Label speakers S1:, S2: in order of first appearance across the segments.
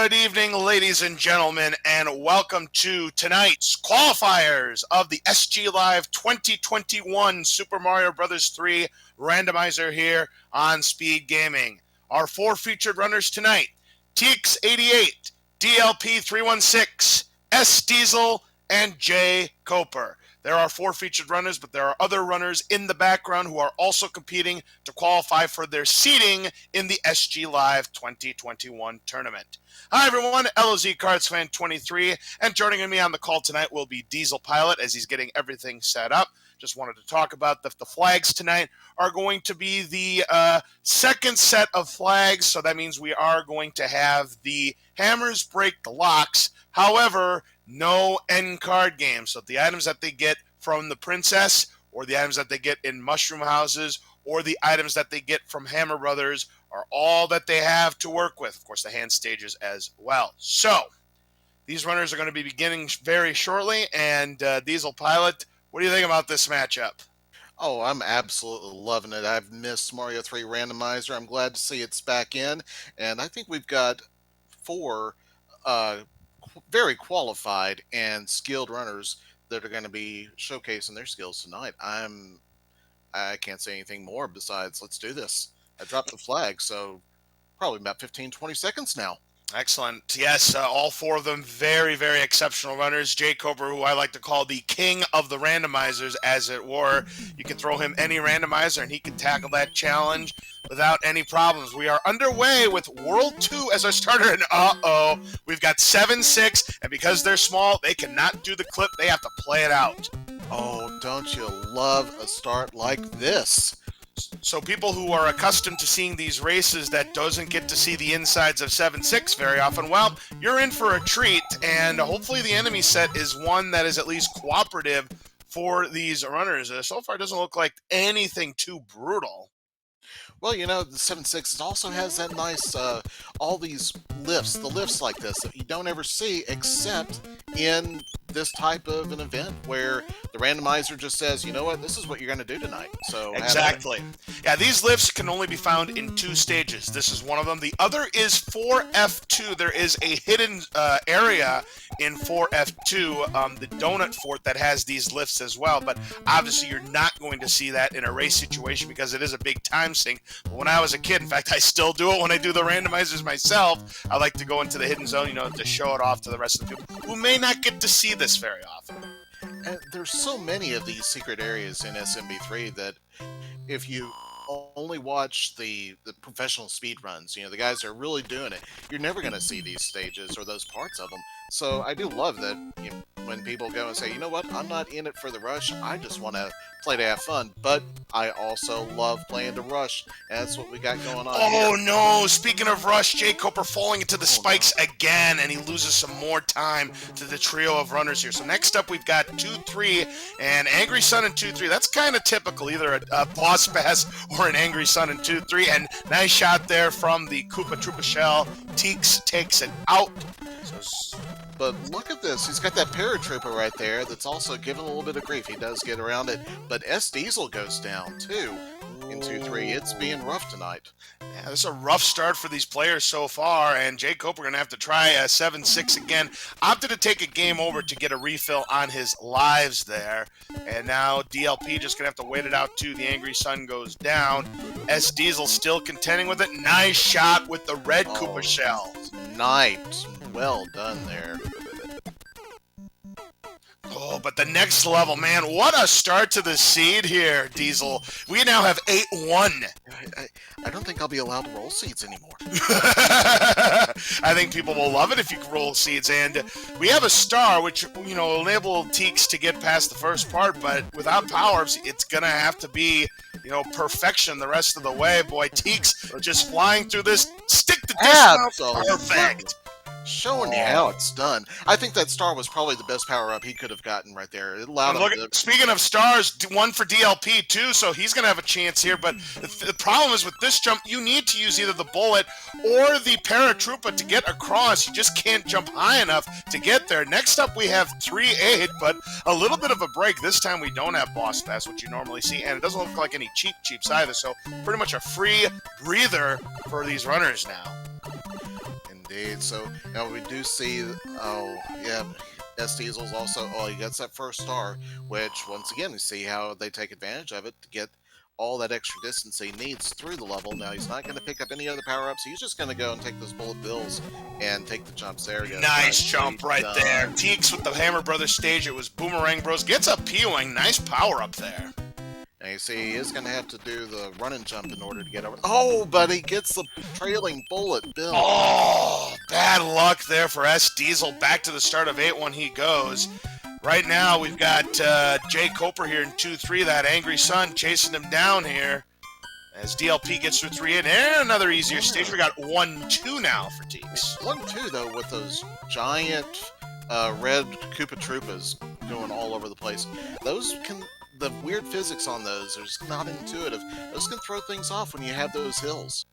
S1: Good evening, ladies and gentlemen, and welcome to tonight's qualifiers of the SG Live 2021 Super Mario Bros. 3 Randomizer here on SpeedGaming. Our four featured runners tonight: Teeks88, DLP316, S Diesel, and J Coper. There are four featured runners, but there are other runners in the background who are also competing to qualify for their seating in the SG Live 2021 tournament. Hi everyone, LOZ Cards Fan 23, and joining me on the call tonight will be Diesel Pilot as he's getting everything set up. Just wanted to talk about the flags tonight are going to be the second set of flags, so that means we are going to have the hammers break the locks. However, no end card game. So the items that they get from the princess, or the items that they get in mushroom houses, or the items that they get from Hammer Brothers are all that they have to work with. Of course, the hand stages as well. So these runners are going to be beginning very shortly. And Diesel Pilot, what do you think about this matchup?
S2: Oh, I'm absolutely loving it. I've missed Mario 3 Randomizer. I'm glad to see it's back in. And I think we've got four very qualified and skilled runners that are going to be showcasing their skills tonight. I can't say anything more besides let's do this. I dropped the flag, so probably about 15-20 seconds now.
S1: Excellent. Yes, all four of them very, very exceptional runners. Jay Coper, who I like to call the king of the randomizers, as it were. You can throw him any randomizer, and he can tackle that challenge without any problems. We are underway with World 2 as our starter, and we've got 7-6, and because they're small, they cannot do the clip. They have to play it out.
S2: Oh, don't you love a start like this?
S1: So people who are accustomed to seeing these races that doesn't get to see the insides of 7-6 very often, well, you're in for a treat, and hopefully the enemy set is one that is at least cooperative for these runners. So far, it doesn't look like anything too brutal.
S2: Well, you know, the 7.6 also has that nice, all these lifts, the lifts like this that you don't ever see except in this type of an event where the randomizer just says, you know what, this is what you're going to do tonight. So
S1: exactly. Yeah, these lifts can only be found in two stages. This is one of them. The other is 4F2. There is a hidden area in 4F2, the donut fort, that has these lifts as well. But obviously, you're not going to see that in a race situation because it is a big time sink. But when I was a kid, in fact, I still do it when I do the randomizers myself. I like to go into the hidden zone, to show it off to the rest of the people who may not get to see this very often.
S2: And there's so many of these secret areas in SMB3 that if you only watch the professional speed runs, the guys that are really doing it, you're never going to see these stages or those parts of them. So I do love that when people go and say, you know what, I'm not in it for the rush, I just want to play to have fun, but I also love playing to rush, and that's what we got going on
S1: here.
S2: here.
S1: No, speaking of rush, Jay Coper falling into the spikes again, and he loses some more time to the trio of runners here. So next up, we've got 2-3, and Angry Sun in 2-3. That's kind of typical, either a boss pass or an Angry Sun in 2-3, and nice shot there from the Koopa Troopa Shell. Teeks takes it out.
S2: But look at this. He's got that paratrooper right there that's also giving a little bit of grief. He does get around it. But S Diesel goes down, too, in 2-3. It's being rough tonight.
S1: Yeah, this is a rough start for these players so far, and Jay Coper going to have to try a 7-6 again. Opted to take a game over to get a refill on his lives there. And now DLP just going to have to wait it out, too. The Angry Sun goes down. S Diesel still contending with it. Nice shot with the red Koopa Shell.
S2: Nice. Well done there.
S1: Oh, but the next level, man, what a start to the seed here, Diesel. We now have 8-1.
S2: I don't think I'll be allowed to roll seeds anymore.
S1: I think people will love it if you can roll seeds. And we have a star, which, will enable Teeks to get past the first part, but without powers, it's going to have to be, perfection the rest of the way. Boy, Teeks just flying through this. Stick the dismount. Perfect.
S2: Showing you how it's done. I think that star was probably the best power-up he could have gotten right there. It allowed him to...
S1: Speaking of stars, one for DLP too, so he's going to have a chance here. But the problem is with this jump, you need to use either the bullet or the paratroopa to get across. You just can't jump high enough to get there. Next up, we have 3-8, but a little bit of a break. This time, we don't have boss pass, which you normally see, and it doesn't look like any cheaps either. So pretty much a free breather for these runners now.
S2: And Indeed. So now we do see. Oh, yeah. S Diesel's also. Oh, he gets that first star, which once again we see how they take advantage of it to get all that extra distance he needs through the level. Now he's not going to pick up any other power ups. He's just going to go and take those bullet bills and take the jumps. There he goes.
S1: Nice jump right
S2: done.
S1: there. Teeks with the Hammer Brothers stage. It was Boomerang Bros. Gets a P-Wing. Nice power up there.
S2: And you see, he is going to have to do the run and jump in order to get over. Oh, but he gets the trailing bullet, Bill.
S1: Oh, bad luck there for S Diesel. Back to the start of 8-1 he goes. Right now, we've got Jay Coper here in 2-3, that angry son chasing him down here. As DLP gets through 3-8, and another easier stage. We got 1-2 now for Teeks.
S2: 1-2, though, with those giant red Koopa Troopas going all over the place. Those can... The weird physics on those are just not intuitive. Those can throw things off when you have those hills.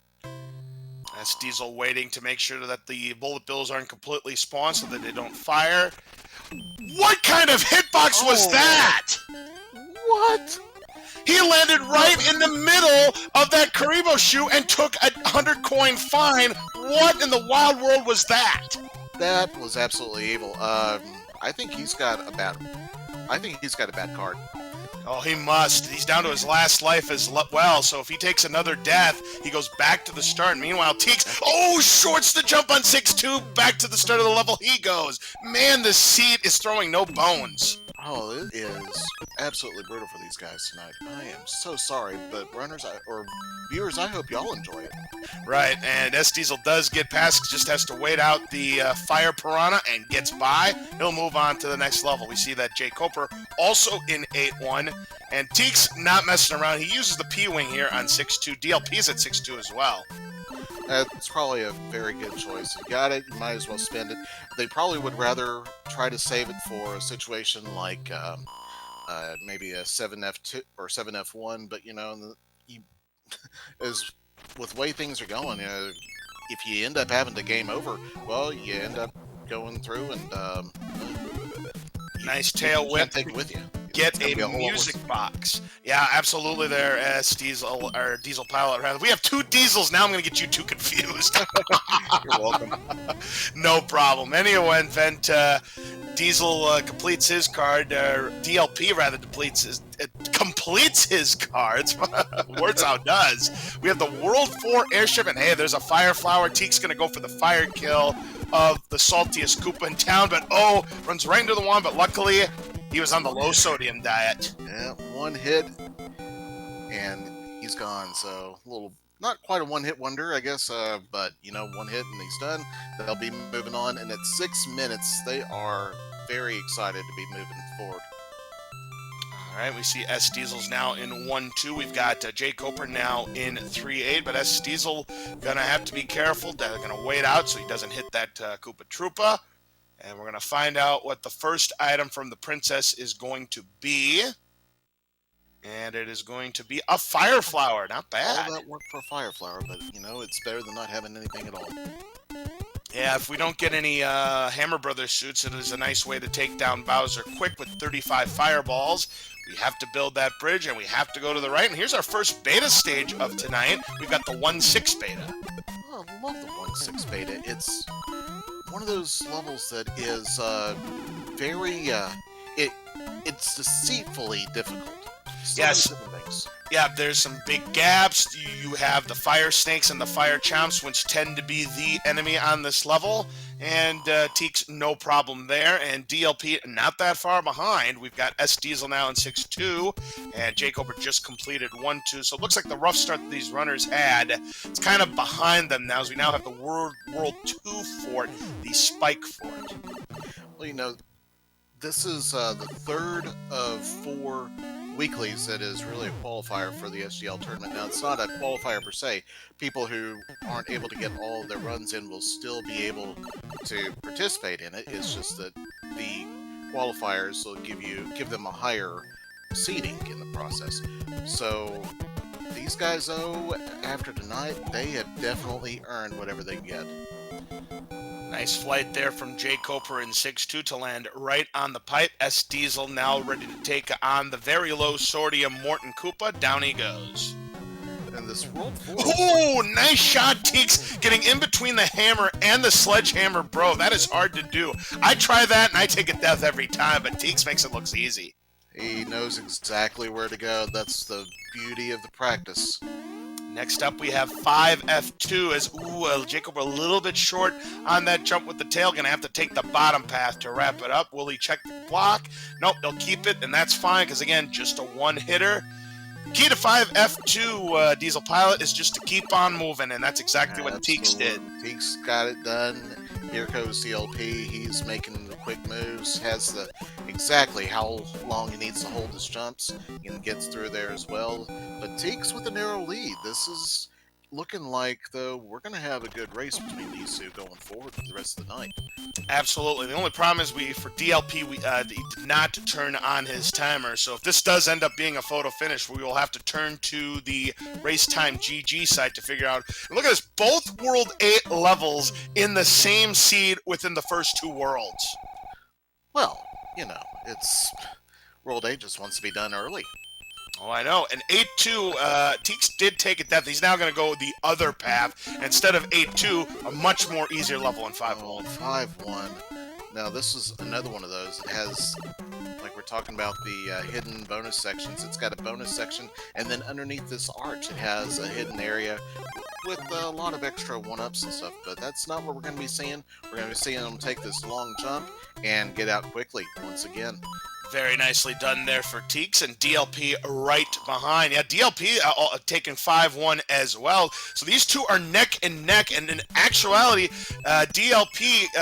S1: S Diesel waiting to make sure that the bullet bills aren't completely spawned so that they don't fire. What kind of hitbox was that?
S2: What?
S1: He landed right in the middle of that Karibo shoe and took a 100-coin fine. What in the wild world was that?
S2: That was absolutely evil. I think he's got a bad card.
S1: Oh, he must. He's down to his last life as well, so if he takes another death, he goes back to the start. Meanwhile, Teeks, shorts the jump on 6-2. Back to the start of the level he goes. Man, the seat is throwing no bones.
S2: Oh, it is absolutely brutal for these guys tonight. I am so sorry, but viewers, I hope y'all enjoy it.
S1: Right, and S Diesel does get past, just has to wait out the Fire Piranha and gets by. He'll move on to the next level. We see that Jay Coper also in 8-1, and Teeks not messing around. He uses the P-Wing here on 6-2. DLP's at 6-2 as well.
S2: It's probably a very good choice. You got it, you might as well spend it. They probably would rather try to save it for a situation like maybe a 7F2 or 7F1, but as with the way things are going, if you end up having to game over, well, you end up going through and
S1: nice tail whip.
S2: Take it with you.
S1: Get a music box. Yeah, absolutely there, S Diesel, or Diesel Pilot, rather. We have two Diesels now. I'm going to get you two confused.
S2: You're welcome.
S1: No problem. Anyway, event, Diesel completes his card. DLP, rather, completes his cards. Words outdoes. We have the World 4 airship, and hey, there's a Fire Flower. Teek's going to go for the fire kill of the saltiest Koopa in town, but runs right into the wand, but luckily he was on the low sodium diet.
S2: Yeah, one hit, and he's gone. So not quite a one-hit wonder, I guess, but one hit and he's done. They'll be moving on, and at 6 minutes, they are very excited to be moving forward.
S1: All right, we see S Diesel's now in 1-2. We've got Jay Coper now in 3-8, but S Diesel gonna have to be careful. They're gonna wait out so he doesn't hit that Koopa Troopa. And we're going to find out what the first item from the princess is going to be. And it is going to be a Fire Flower. Not bad.
S2: All that work for a Fire Flower, but, it's better than not having anything at all.
S1: Yeah, if we don't get any Hammer Brothers suits, it is a nice way to take down Bowser quick with 35 fireballs. We have to build that bridge, and we have to go to the right. And here's our first beta stage of tonight. We've got the 1-6 beta.
S2: Oh, I love the 1-6 beta. It's one of those levels that is very it's deceitfully difficult.
S1: Yes. Yeah, there's some big gaps. You have the fire snakes and the fire chomps, which tend to be the enemy on this level. And Teeks, no problem there. And DLP, not that far behind. We've got S Diesel now in 6-2. And Jacob just completed 1-2. So it looks like the rough start that these runners had, it's kind of behind them now, as we now have the World 2 fort, the Spike Fort.
S2: Well, this is the third of 4 weeklies that is really a qualifier for the SGL tournament. Now, it's not a qualifier per se. People who aren't able to get all of their runs in will still be able to participate in it. It's just that the qualifiers will give them a higher seeding in the process. So these guys, though, after tonight, they have definitely earned whatever they get.
S1: Nice flight there from Jay Coper in 6-2 to land right on the pipe. S Diesel now ready to take on the very low sodium Morton Koopa. Down he goes.
S2: And this World 4...
S1: Oh, nice shot, Teeks, getting in between the hammer and the sledgehammer, bro. That is hard to do. I try that, and I take a death every time, but Teeks makes it look easy.
S2: He knows exactly where to go. That's the beauty of the practice.
S1: Next up, we have 5F2 as, Jacob a little bit short on that jump with the tail. Going to have to take the bottom path to wrap it up. Will he check the block? Nope, they'll keep it, and that's fine because, again, just a one-hitter. Key to 5F2 Diesel Pilot is just to keep on moving, and that's exactly what Teeks did.
S2: Teeks got it done. Here goes DLP. He's making quick moves, has the exactly how long he needs to hold his jumps, and gets through there as well. But Teeks with a narrow lead. This is looking like, though, we're going to have a good race between these two going forward for the rest of the night.
S1: Absolutely. The only problem is for DLP, he did not turn on his timer. So if this does end up being a photo finish, we will have to turn to the Race Time GG site to figure out. And look at this, both World 8 levels in the same seed within the first two worlds.
S2: Well, you know, it's World 8 just wants to be done early.
S1: Oh, I know. And 8-2, Teeks did take it death. He's now going to go the other path. Instead of 8-2, a much more easier level in 5-1.
S2: Oh, 5-1. Now, this is another one of those. It has, like we're talking about the hidden bonus sections. It's got a bonus section, and then underneath this arch, it has a hidden area with a lot of extra one-ups and stuff. But that's not what we're going to be seeing. We're going to be seeing them take this long jump and get out quickly once again.
S1: Very nicely done there for Teeks, and DLP right behind. Yeah, DLP taking 5-1 as well. So these two are neck and neck, and in actuality, DLP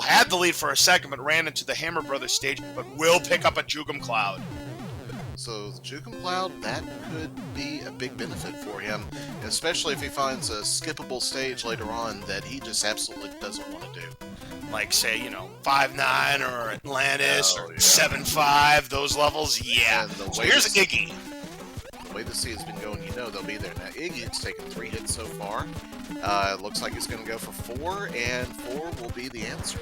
S1: had the lead for a second, but ran into the Hammer Brothers stage, but will pick up a Jugum Cloud.
S2: So the Jugum Cloud, that could be a big benefit for him, especially if he finds a skippable stage later on that he just absolutely doesn't want to do.
S1: Like, say, 5-9 or Atlantis or 7-5, those levels, yeah. So here's Iggy.
S2: The way the sea has been going, they'll be there. Now, Iggy's taken 3 hits so far. It looks like he's going to go for 4, and 4 will be the answer.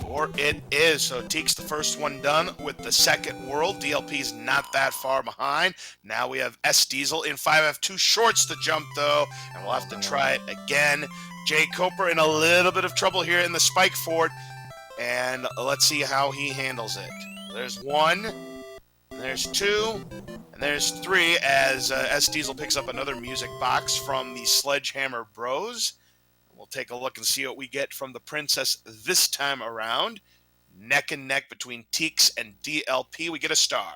S1: 4 it is. So Teeks the first one done with the second world. DLP's not that far behind. Now we have S Diesel in 5F2 shorts the jump, though, and we'll have to try it again. Jay Coper in a little bit of trouble here in the spike fort, and let's see how he handles it. There's 1, there's 2, and there's 3 as S Diesel picks up another music box from the Sledgehammer Bros. We'll take a look and see what we get from the Princess this time around. Neck and neck between Teeks and DLP. We get a star.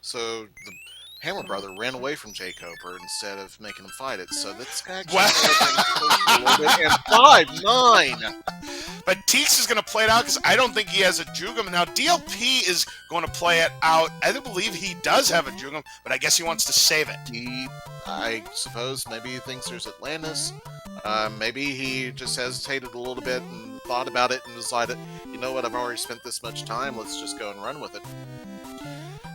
S2: So the Hammer Brother ran away from Jay Coper instead of making him fight it. So that's actually a little bit. And 5-9.
S1: But Teeks is going to play it out because I don't think he has a Jugum. Now, DLP is going to play it out. I believe he does have a Jugum, but I guess he wants to save it.
S2: I suppose maybe he thinks there's Atlantis. Maybe he just hesitated a little bit and thought about it and decided, you know what, I've already spent this much time, let's just go and run with it.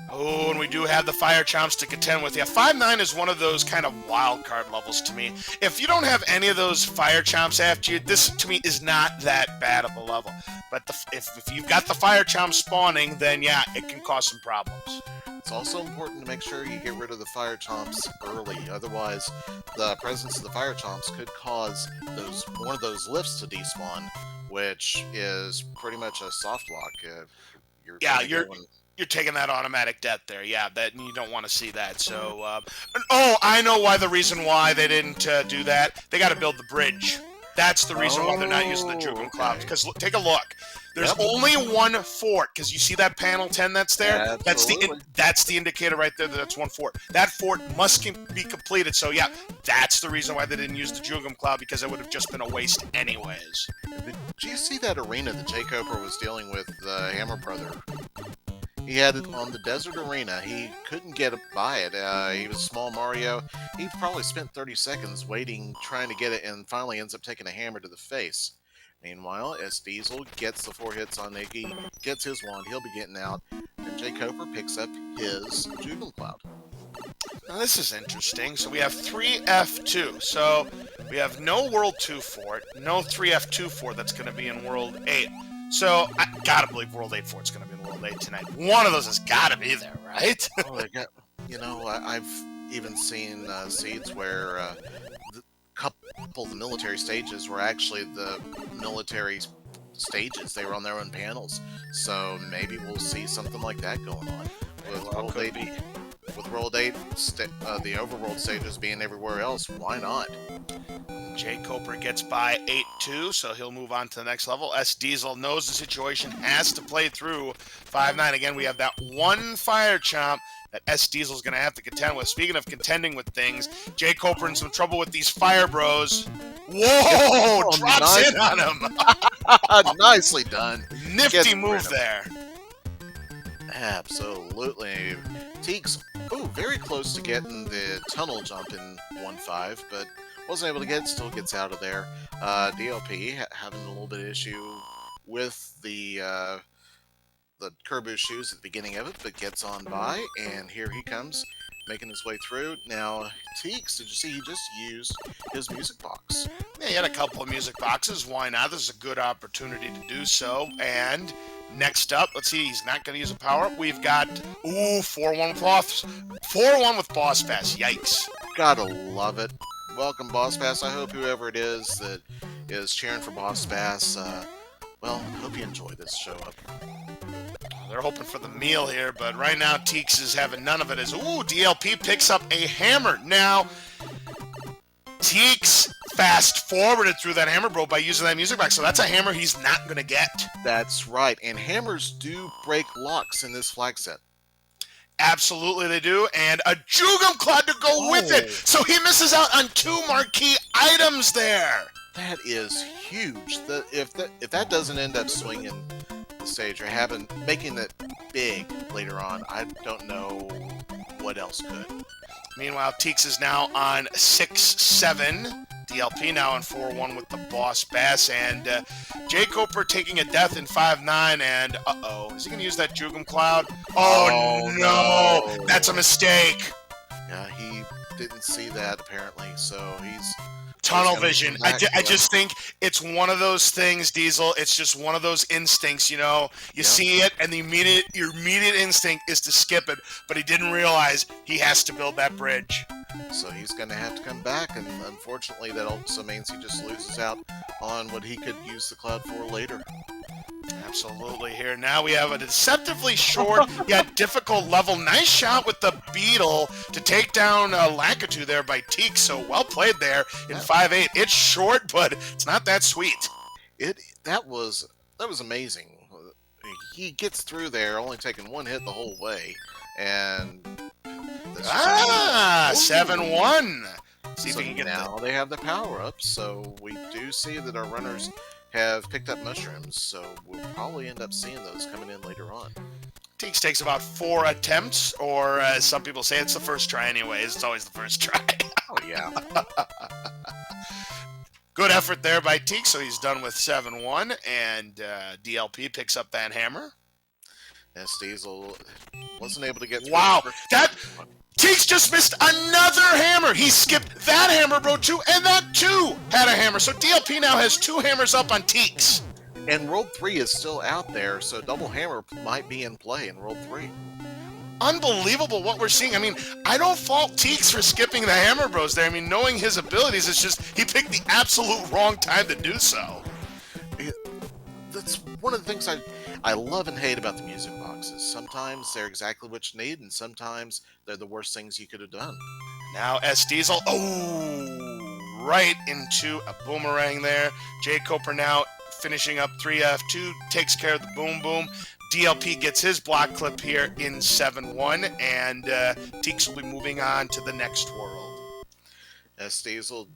S1: Oh, and we do have the Fire Chomps to contend with. Yeah, 5-9 is one of those kind of wild card levels to me. If you don't have any of those Fire Chomps after you, this to me is not that bad of a level. But if you've got the Fire Chomps spawning, then yeah, it can cause some problems.
S2: It's also important to make sure you get rid of the Fire Chomps early. Otherwise, the presence of the Fire Chomps could cause one of those lifts to despawn, which is pretty much a soft lock. You're
S1: taking that automatic death there. Yeah, that you don't want to see that. So, I know the reason why they didn't do that. They got to build the bridge. That's the reason why they're not using the Jugum Clouds. Because take a look. There's only one fort, because you see that panel 10 that's there? That's the indicator right there that that's one fort. That fort must be completed, so yeah, that's the reason why they didn't use the Jugum Cloud, because it would have just been a waste anyways.
S2: Did you see that arena that Jay Coper was dealing with the Hammer Brother? He had it on the desert arena. He couldn't get by it. He was small Mario. He probably spent 30 seconds waiting, trying to get it, and finally ends up taking a hammer to the face. Meanwhile, S Diesel gets the 4 hits on Iggy, gets his wand, he'll be getting out, and Jay Coper picks up his Jugum Cloud.
S1: Now this is interesting. So we have 3F2. So we have no World 2 fort, no 3F2 fort that's going to be in World 8. So I gotta believe World 8 fort's going to be in World 8 tonight. One of those has got to be there, right?
S2: I've even seen seeds where the couple of the military stages were actually the military stages. They were on their own panels. So maybe we'll see something like that going on
S1: Very
S2: with
S1: well
S2: World
S1: could
S2: 8.
S1: be.
S2: With World 8, the overworld stages being everywhere else, why not?
S1: Jay Coper gets by 8-2, so he'll move on to the next level. S. Diesel knows the situation, has to play through 5-9. Again, we have that one fire chomp that S. Diesel's going to have to contend with. Speaking of contending with things, Jay Coper in some trouble with these fire bros. Whoa!
S2: Oh,
S1: Drops in on him.
S2: nicely done.
S1: Nifty move there.
S2: Absolutely. Teeks, very close to getting the tunnel jump in 1-5, but wasn't able to get it, still gets out of there. DLP having a little bit of issue with the curb boost shoes at the beginning of it, but gets on by, and here he comes, making his way through. Now, Teeks, did you see he just used his music box?
S1: Yeah, he had a couple of music boxes. Why not? This is a good opportunity to do so. And next up, let's see, he's not going to use a power-up. We've got, 4-1 with Boss. 4-1 with Boss Pass. Yikes.
S2: Gotta love it. Welcome, Boss Bass. I hope whoever it is that is cheering for Boss Bass, hope you enjoy this show up.
S1: They're hoping for the meal here, but right now Teeks is having none of it as, DLP picks up a hammer. Now, Teeks fast-forwarded through that hammer, bro, by using that music box, so that's a hammer he's not going to get.
S2: That's right, and hammers do break locks in this flag set.
S1: Absolutely they do, and a Jugum Cloud to go with it, so he misses out on 2 marquee items there.
S2: That is huge. If that doesn't end up swinging the stage or making it big later on, I don't know what else could.
S1: Meanwhile, Teeks is now on 6-7. DLP now on 4-1 with the Boss Bass, and Jay Coper taking a death in 5-9, and is he going to use that Jugum Cloud? Oh no! That's a mistake!
S2: Yeah, he didn't see that apparently, so he's...
S1: Tunnel vision. I just think it's one of those things, Diesel. It's just one of those instincts, you know. You see it, and your immediate instinct is to skip it, but he didn't realize he has to build that bridge.
S2: So he's going to have to come back, and unfortunately that also means he just loses out on what he could use the cloud for later.
S1: Absolutely here. Now we have a deceptively short yet difficult level. Nice shot with the Beetle to take down Lakitu there by Teeks. So well played there in 5-8. It's short, but it's not that sweet.
S2: That was amazing. He gets through there, only taking one hit the whole way, and
S1: 7-1. See if we can get
S2: now they have the power up. So we do see that our runners have picked up mushrooms, so we'll probably end up seeing those coming in later on.
S1: Teeks takes about 4 attempts, or as some people say, it's the first try anyways. It's always the first try.
S2: Oh, yeah.
S1: Good effort there by Teeks, so he's done with 7-1, and DLP picks up that hammer.
S2: S. Diesel wasn't able to get through.
S1: Wow, Teeks just missed another hammer. He skipped that hammer, bro, too, and that too had a hammer. So DLP now has 2 hammers up on Teeks.
S2: And World 3 is still out there, so double hammer might be in play in World 3.
S1: Unbelievable what we're seeing. I mean, I don't fault Teeks for skipping the hammer bros there. I mean, knowing his abilities, it's just he picked the absolute wrong time to do so.
S2: That's one of the things I love and hate about the music boxes. Sometimes they're exactly what you need, and sometimes they're the worst things you could have done.
S1: Now S. Diesel, right into a boomerang there. Jay Coper now finishing up 3F2, takes care of the boom boom. DLP gets his block clip here in 7-1, and Teeks will be moving on to the next world.
S2: S. Diesel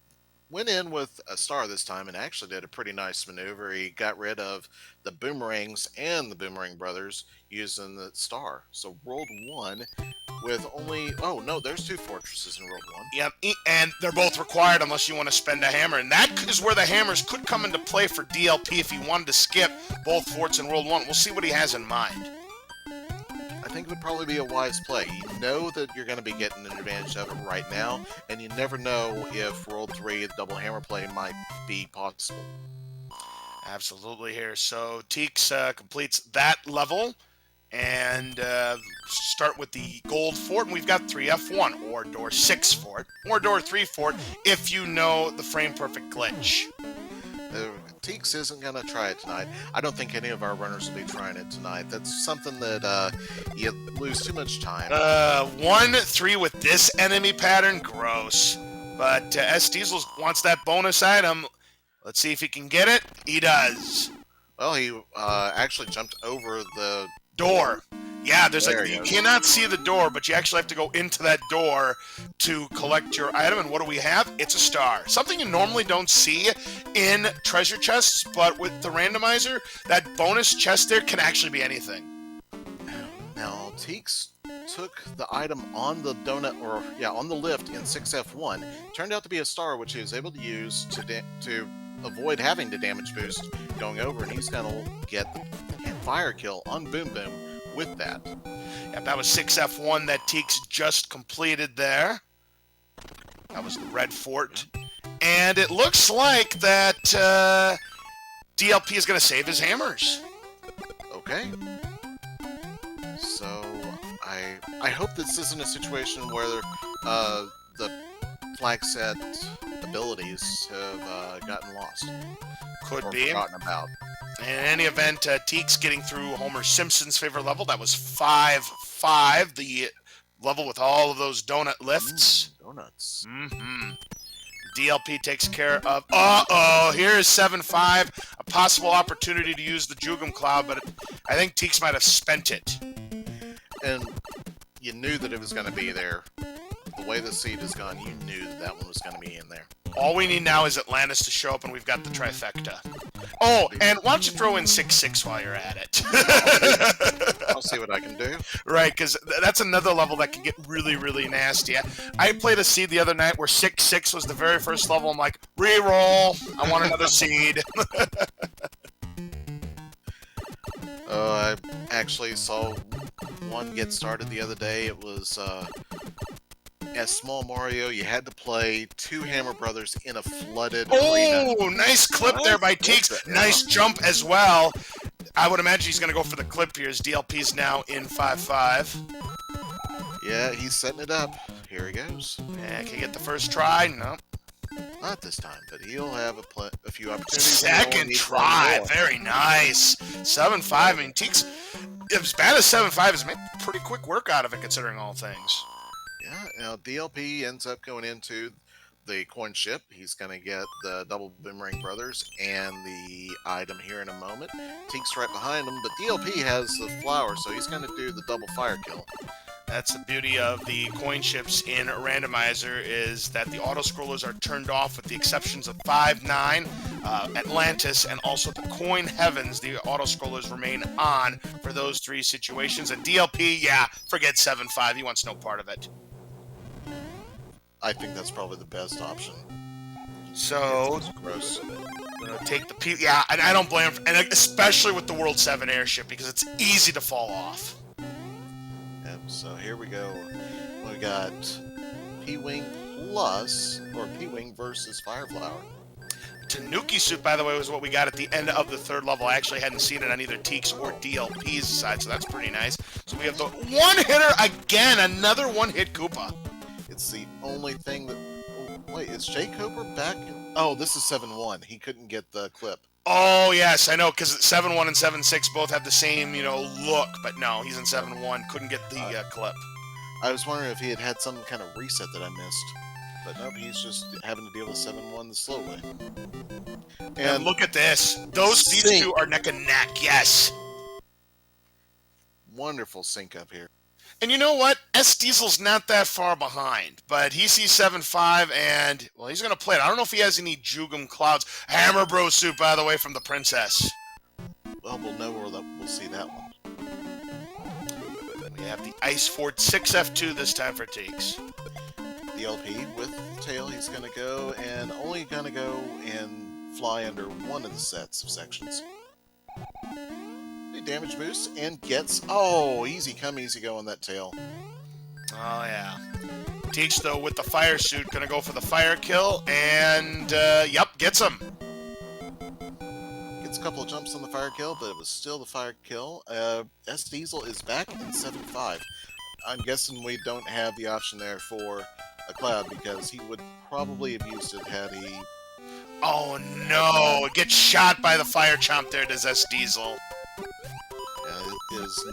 S2: went in with a star this time and actually did a pretty nice maneuver. He got rid of the boomerangs and the boomerang brothers using the star. So World 1 with only... Oh, no, there's 2 fortresses in World 1.
S1: Yep, and they're both required unless you want to spend a hammer. And that is where the hammers could come into play for DLP if he wanted to skip both forts in World 1. We'll see what he has in mind.
S2: I think it would probably be a wise play. You know that you're going to be getting an advantage of it right now, and you never know if World 3 double hammer play might be possible.
S1: Absolutely here. So Teeks completes that level. And start with the gold fort, and we've got 3F1, or door 6 fort, or door 3 fort, if you know the frame perfect glitch.
S2: Teeks isn't going to try it tonight. I don't think any of our runners will be trying it tonight. That's something that you lose too much time.
S1: 1-3 with this enemy pattern, gross. But S. Diesel wants that bonus item. Let's see if he can get it. He does.
S2: Well, he actually jumped over the
S1: door. Yeah, there's
S2: there
S1: like you cannot see the door, but you actually have to go into that door to collect your item. And what do we have? It's a star. Something you normally don't see in treasure chests, but with the randomizer, that bonus chest there can actually be anything.
S2: Now, Teeks took the item on the donut, or on the lift in 6F1. Turned out to be a star, which he was able to use to avoid having the damage boost going over, and he's gonna get the fire kill on Boom Boom with that.
S1: Yep, that was 6F1 that Teeks just completed there. That was the red fort. And it looks like that DLP is going to save his hammers.
S2: Okay. So, I hope this isn't a situation where the flag set abilities have gotten lost.
S1: Could
S2: or
S1: be.
S2: Forgotten about.
S1: In any event, Teeks getting through Homer Simpson's favorite level. That was 5-5, the level with all of those donut lifts.
S2: Donuts.
S1: DLP takes care of... Uh-oh! Here is 7-5. A possible opportunity to use the Jugum Cloud, but I think Teeks might have spent it.
S2: And you knew that it was going to be there. The way the seed has gone, you knew that that one was going to be in there.
S1: All we need now is Atlantis to show up, and we've got the trifecta. Oh, and why don't you throw in 6-6 while you're at it?
S2: I'll see what I can do.
S1: Right, because that's another level that can get really, really nasty. I played a seed the other night where 6-6 was the very first level. I'm like, re-roll. I want another seed.
S2: I actually saw one get started the other day. It was... as Small Mario, you had to play two Hammer Brothers in a flooded arena.
S1: Oh, nice clip there by Teeks. Nice jump as well. I would imagine he's going to go for the clip here as DLP's now in 5-5.
S2: Yeah, he's setting it up. Here he goes.
S1: Yeah, can he get the first try? No.
S2: Not this time, but he'll have a few opportunities.
S1: Second try. Very nice. 7-5. I mean, Teeks, as bad as 7-5 is, made pretty quick work out of it considering all things.
S2: Yeah, now DLP ends up going into the coin ship. He's going to get the double Boomerang Brothers and the item here in a moment. Teeks right behind him, but DLP has the flower, so he's going to do the double fire kill.
S1: That's the beauty of the coin ships in Randomizer, is that the auto-scrollers are turned off with the exceptions of 5-9, Atlantis, and also the Coin Heavens. The auto-scrollers remain on for those three situations. And DLP, yeah, forget 7-5. He wants no part of it.
S2: I think that's probably the best option.
S1: So,
S2: gross.
S1: I'm going to take the P. Yeah, and I don't blame him, and especially with the World 7 airship, because it's easy to fall off.
S2: Yep, so here we go. We got P-Wing plus, or P-Wing versus Fireflower.
S1: Tanuki suit, by the way, was what we got at the end of the third level. I actually hadn't seen it on either Teeks or DLP's side, so that's pretty nice. So we have the one-hitter again, another one-hit Koopa.
S2: It's the only thing that... Oh, wait, is Jay Cooper back? Oh, this is 7-1. He couldn't get the clip.
S1: Oh, yes, I know, because 7-1 and 7-6 both have the same, look. But no, he's in 7-1. Couldn't get the clip.
S2: I was wondering if he had some kind of reset that I missed. But nope, he's just having to deal with 7-1 the slow way.
S1: And look at this. These two are neck and neck, yes.
S2: Wonderful sync up here.
S1: And you know what? S. Diesel's not that far behind, but he sees 7-5, and, well, he's going to play it. I don't know if he has any Jugum Clouds. Hammer Bro suit, by the way, from the Princess.
S2: Well, we'll know where we'll see that one.
S1: We have the Ice Fort 6F2 this time for Teeks.
S2: DLP with the tail, he's going to go, and only going to go and fly under one of the sets of sections. Damage boost and gets easy come easy go on that tail.
S1: Oh yeah. Teeks though with the fire suit gonna go for the fire kill and yep, gets him.
S2: gets a couple of jumps on the fire kill, but it was still the fire kill. S Diesel is back in 7-5. I'm guessing we don't have the option there for a cloud because he would probably have used it had he.
S1: Oh no! It gets shot by the fire chomp there, does S Diesel.
S2: It is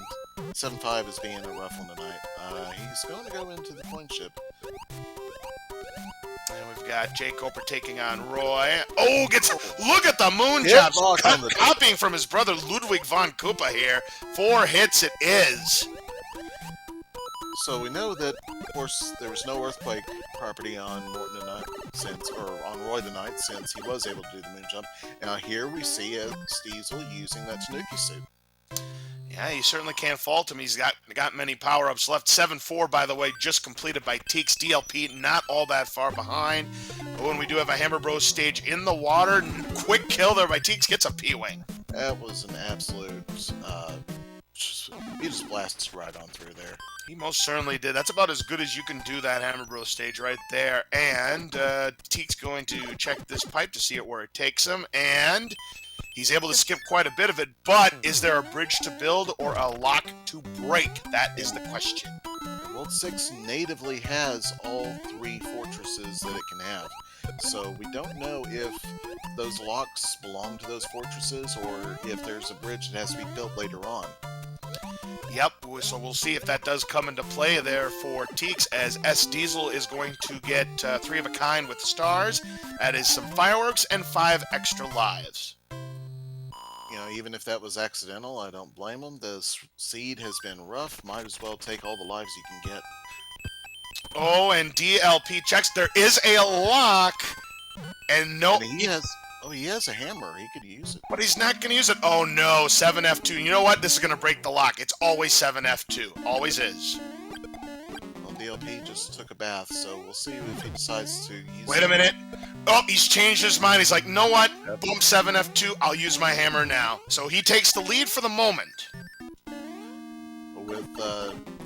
S2: 7-5 is being a rough one tonight. He's going to go into the coin ship.
S1: And we've got Jay Coper taking on Roy. Oh, look at the moon jobs. Copying from his brother Ludwig von Koopa here. 4 hits it is.
S2: So we know that, of course, there was no earthquake property on Morton tonight on Roy tonight since he was able to do the moon jump. Now here we see S Diesel using that Tanuki suit.
S1: Yeah, you certainly can't fault him. He's got many power-ups left. 7-4, by the way, just completed by Teeks. DLP not all that far behind. Oh, and we do have a Hammer Bros stage in the water. Quick kill there by Teeks. Gets a P-Wing.
S2: That was an absolute... he just blasted right on through there.
S1: He most certainly did. That's about as good as you can do that Hammer Bros stage right there. And Teeks going to check this pipe to see where it takes him. And... he's able to skip quite a bit of it, but is there a bridge to build or a lock to break? That is the question.
S2: World 6 natively has all 3 fortresses that it can have. So we don't know if those locks belong to those fortresses or if there's a bridge that has to be built later on.
S1: Yep, so we'll see if that does come into play there for Teeks, as S Diesel is going to get 3 of a kind with stars. That is some fireworks and 5 extra lives.
S2: You know, even if that was accidental, I don't blame him. The seed has been rough. Might as well take all the lives you can get.
S1: Oh, and DLP checks. There is a lock. And no...
S2: and he has a hammer. He could use it.
S1: But he's not going to use it. Oh, no. 7F2. You know what? This is going to break the lock. It's always 7F2. Always is.
S2: Well, DLP just took a bath, so we'll see if he decides to use it.
S1: Wait a minute. Oh, he's changed his mind. He's like, you know what? Boom, 7F2. I'll use my hammer now. So he takes the lead for the moment.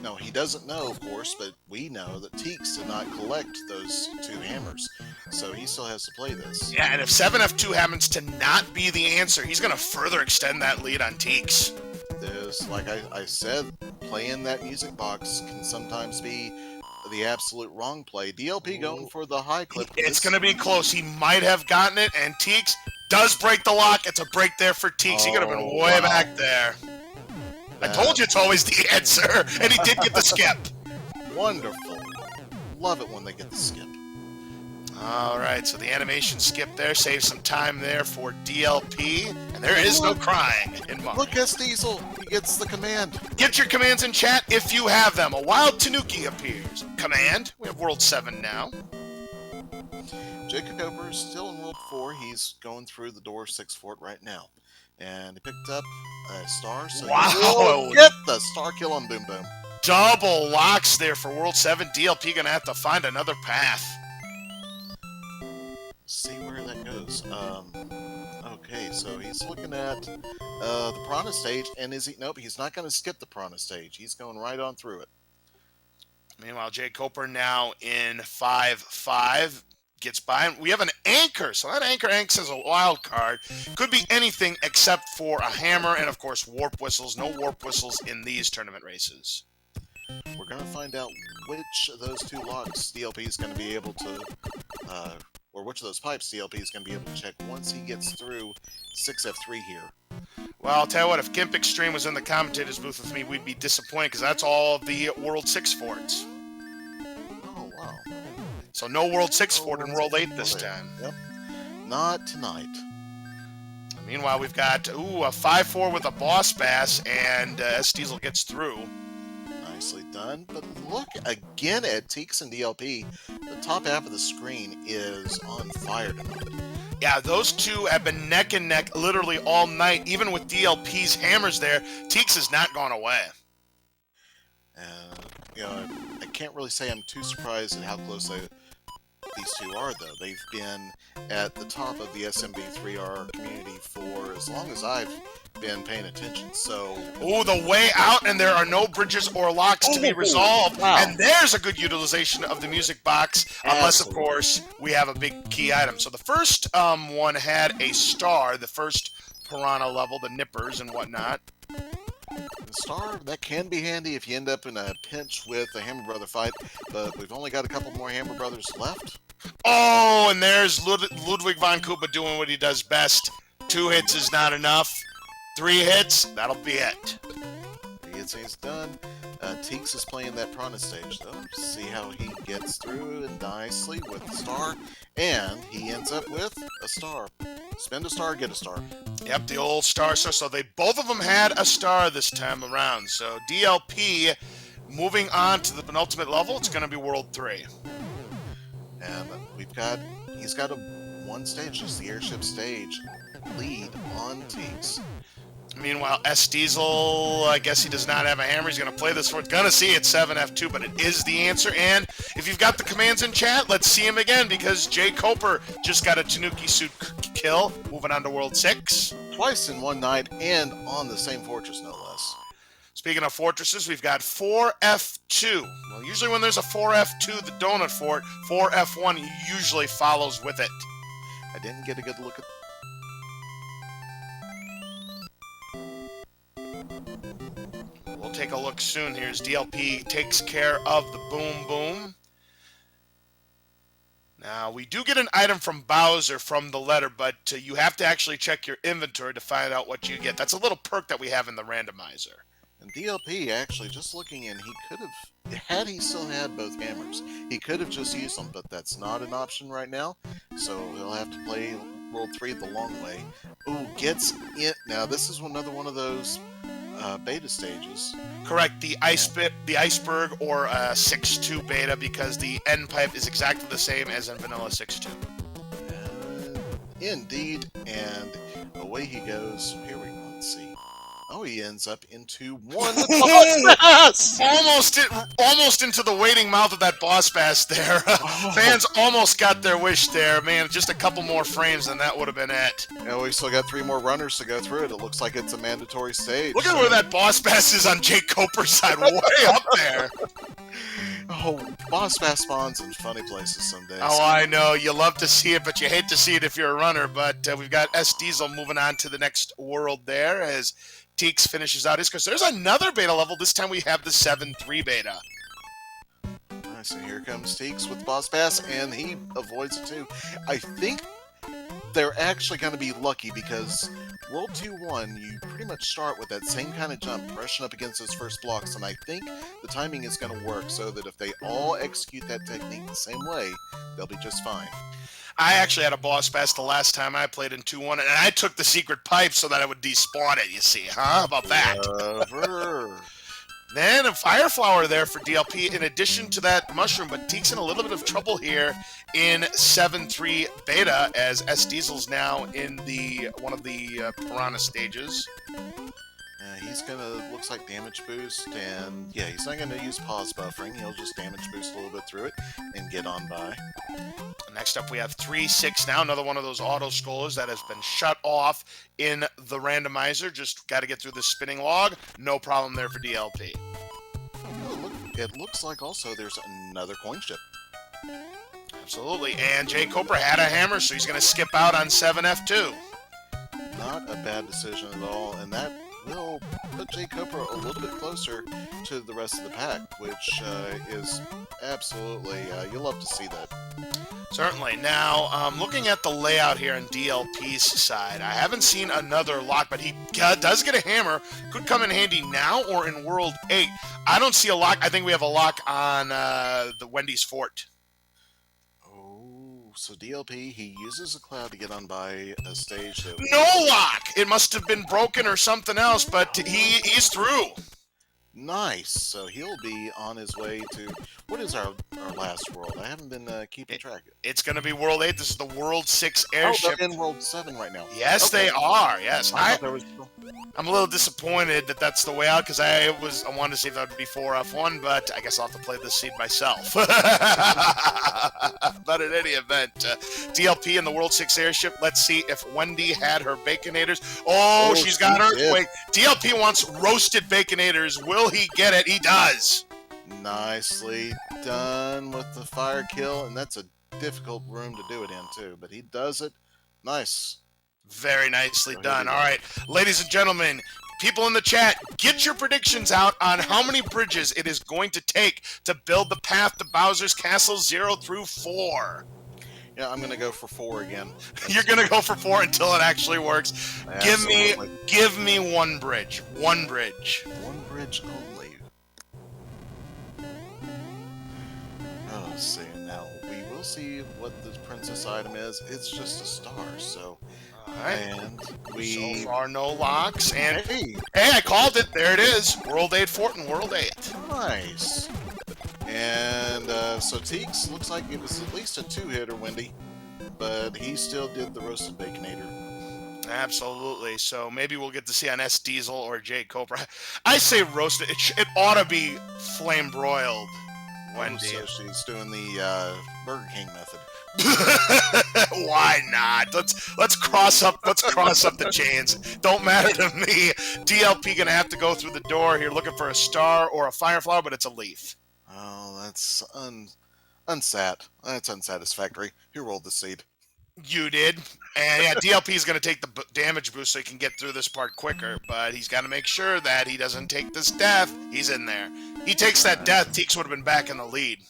S2: No, he doesn't know, of course, but we know that Teeks did not collect those 2 hammers. So he still has to play this.
S1: Yeah, and if 7F2 happens to not be the answer, he's going to further extend that lead on Teeks.
S2: There's, like I said, playing that music box can sometimes be the absolute wrong play. DLP going for the high clip.
S1: It's going to be close. He might have gotten it, and Teeks does break the lock. It's a break there for Teeks. He could have been way back there. I told you it's always the answer, and he did get the skip.
S2: Wonderful. Love it when they get the skip.
S1: All right, so the animation skip there saves some time there for DLP, and there is no crying in mine.
S2: Look, S Diesel, he gets the command.
S1: Get your commands in chat if you have them. A wild Tanuki appears. Command. We have World 7 now.
S2: Jacob Coper is still in World 4. He's going through the door 6 fort right now. And he picked up a star, so
S1: wow!
S2: Get the star kill on Boom Boom.
S1: Double locks there for World 7. DLP gonna have to find another path.
S2: See where that goes. Okay, so he's looking at the Piranha stage, and nope, he's not going to skip the Piranha stage. He's going right on through it.
S1: Meanwhile, Jay Coper now in 5-5. Gets by. We have an anchor, so that anchor acts as a wild card. Could be anything except for a hammer and, of course, warp whistles. No warp whistles in these tournament races.
S2: We're going to find out which of those 2 locks DLP is going to be able to, or which of those pipes DLP is going to be able to check once he gets through 6F3 here.
S1: Well, I'll tell you what, if Gimp Extreme was in the commentator's booth with me, we'd be disappointed because that's all of the World 6 forts.
S2: Oh, wow.
S1: So no World 6 fort in World 8 this time.
S2: Yep. Not tonight.
S1: Meanwhile, we've got, a 5-4 with a boss bass, and S Diesel gets through.
S2: Nicely done. But look again at Teeks and DLP. The top half of the screen is on fire tonight.
S1: Yeah, those 2 have been neck and neck literally all night. Even with DLP's hammers there, Teeks has not gone away.
S2: You know, I can't really say I'm too surprised at how close these 2 are, though. They've been at the top of the SMB3R community for as long as I've been paying attention, so...
S1: Oh, the way out, and there are no bridges or locks to be resolved. Wow. And there's a good utilization of the music box, unless, of course, we have a big key item. So the first one had a star, the first piranha level, the nippers and whatnot.
S2: The star, that can be handy if you end up in a pinch with a Hammer Brother fight, but we've only got a couple more Hammer Brothers left.
S1: Oh, and there's Ludwig von Koopa doing what he does best. 2 hits is not enough. 3 hits, that'll be it.
S2: 3 hits, he's done. Teeks is playing that Piranha stage, though. See how he gets through it nicely with the star, and he ends up with a star. Spend a star, get a star.
S1: Yep, the old star. So they both of them had a star this time around. So DLP moving on to the penultimate level. It's going to be World 3.
S2: And he's got a 1 stage, just the airship stage, lead on Teeks.
S1: Meanwhile, S Diesel, I guess he does not have a hammer. He's going to play this for it. Going to see it 7F2, but it is the answer. And if you've got the commands in chat, let's see him again, because Jay Coper just got a Tanuki suit kill, moving on to World 6.
S2: Twice in one night, and on the same fortress, no less.
S1: Speaking of fortresses, we've got 4F2. Well, usually when there's a 4F2, the donut fort, 4F1 usually follows with it.
S2: I didn't get a good look at...
S1: We'll take a look soon here as DLP takes care of the Boom Boom. Now, we do get an item from Bowser from the letter, but you have to actually check your inventory to find out what you get. That's a little perk that we have in the randomizer.
S2: And DLP, actually, just looking in, he could have, had he still had both hammers, he could have just used them, but that's not an option right now, so he'll have to play World 3 the long way. Ooh, gets it. Now, this is another one of those beta stages.
S1: Correct, the iceberg or 6.2 beta, because the end pipe is exactly the same as in vanilla 6.2.
S2: Indeed, and away he goes. Here we go. Let's see. Oh, he ends up into one boss bass!
S1: Almost into the waiting mouth of that boss bass there. Fans almost got their wish there. Man, just a couple more frames and that would have been it.
S2: Yeah, we still got 3 more runners to go through it. It looks like it's a mandatory stage.
S1: Look at where that boss bass is on Jake Coper's side, way up there.
S2: Oh, boss bass spawns in funny places some days.
S1: Oh, I know. You love to see it, but you hate to see it if you're a runner. But we've got S Diesel moving on to the next world there as Teeks finishes out his, because there's another beta level. This time we have the 7.3 beta.
S2: Nice, and here comes Teeks with Boss Bass, and he avoids it too. I think they're actually going to be lucky, because World 2-1, you pretty much start with that same kind of jump, brushing up against those first blocks, and I think the timing is going to work so that if they all execute that technique the same way, they'll be just fine.
S1: I actually had a boss bass the last time I played in 2-1, and I took the secret pipe so that I would despawn it, you see, huh? How about that? Then a fire flower there for DLP in addition to that mushroom, but Teek's in a little bit of trouble here in 7.3 beta as S Diesel's now in one of the piranha stages.
S2: He's gonna, looks like damage boost, and yeah, he's not gonna use pause buffering. He'll just damage boost a little bit through it and get on by.
S1: Next up we have 3-6 now, another one of those auto scrollers that has been shut off in the randomizer. Just got to get through the spinning log. No problem there for DLP.
S2: Oh, look, it looks like also there's another coin chip.
S1: Absolutely, and Jay Coper had a hammer, so he's going to skip out on 7F2.
S2: Not a bad decision at all, and that will put Jay Coper a little bit closer to the rest of the pack, which is absolutely, you'll love to see that.
S1: Certainly. Now, looking at the layout here on DLP's side, I haven't seen another lock, but he does get a hammer. Could come in handy now or in World 8. I don't see a lock. I think we have a lock on the Wendy's Fort.
S2: So DLP, he uses a cloud to get on by a stage that...
S1: No lock! It must have been broken or something else, but he's through.
S2: Nice. So he'll be on his way to... What is our last world? I haven't been keeping track.
S1: It's going to be World 8. This is the World 6 airship.
S2: Oh, they're in World 7 right now.
S1: Yes,
S2: okay.
S1: They are. Yes.
S2: I'm
S1: a little disappointed that that's the way out, because I wanted to see if that would be 4F1, but I guess I'll have to play this seed myself. But in any event, DLP in the World 6 airship. Let's see if Wendy had her Baconators. Oh, she's got her. Wait, DLP wants roasted Baconators. Will he get it? He does.
S2: Nicely done with the fire kill, and that's a difficult room to do it in, too, but he does it. Nice.
S1: Very nicely
S2: Go ahead,
S1: done.
S2: do
S1: All
S2: that.
S1: right, ladies and gentlemen, people in the chat, get your predictions out on how many bridges it is going to take to build the path to Bowser's Castle 0 through 4.
S2: Yeah, I'm gonna go for 4 again.
S1: You're gonna go for 4 until it actually works.
S2: Absolutely.
S1: Give me one bridge. One bridge.
S2: One bridge only. Oh, let's see. Now we will see what the princess item is. It's just a star, so.
S1: Alright.
S2: And we.
S1: So far, no locks. And
S2: Hey,
S1: hey, I called it. There it is. World 8 Fort and World 8.
S2: nice. And so Teeks looks like it was at least a 2-hitter, Wendy, but he still did the roasted baconator.
S1: Absolutely. So maybe we'll get to see on S Diesel or J Cobra. I say roasted. It ought to be flame broiled. Wendy.
S2: So she's doing the Burger King method.
S1: Why not? Let's cross up the chains. Don't matter to me. DLP gonna have to go through the door here looking for a star or a fire flower, but it's a leaf.
S2: Oh, that's unsat. That's unsatisfactory. Who rolled the seed?
S1: You did. And yeah, DLP is going to take the damage boost so he can get through this part quicker, but he's got to make sure that he doesn't take this death. He's in there. He takes that death, Teeks would have been back in the lead.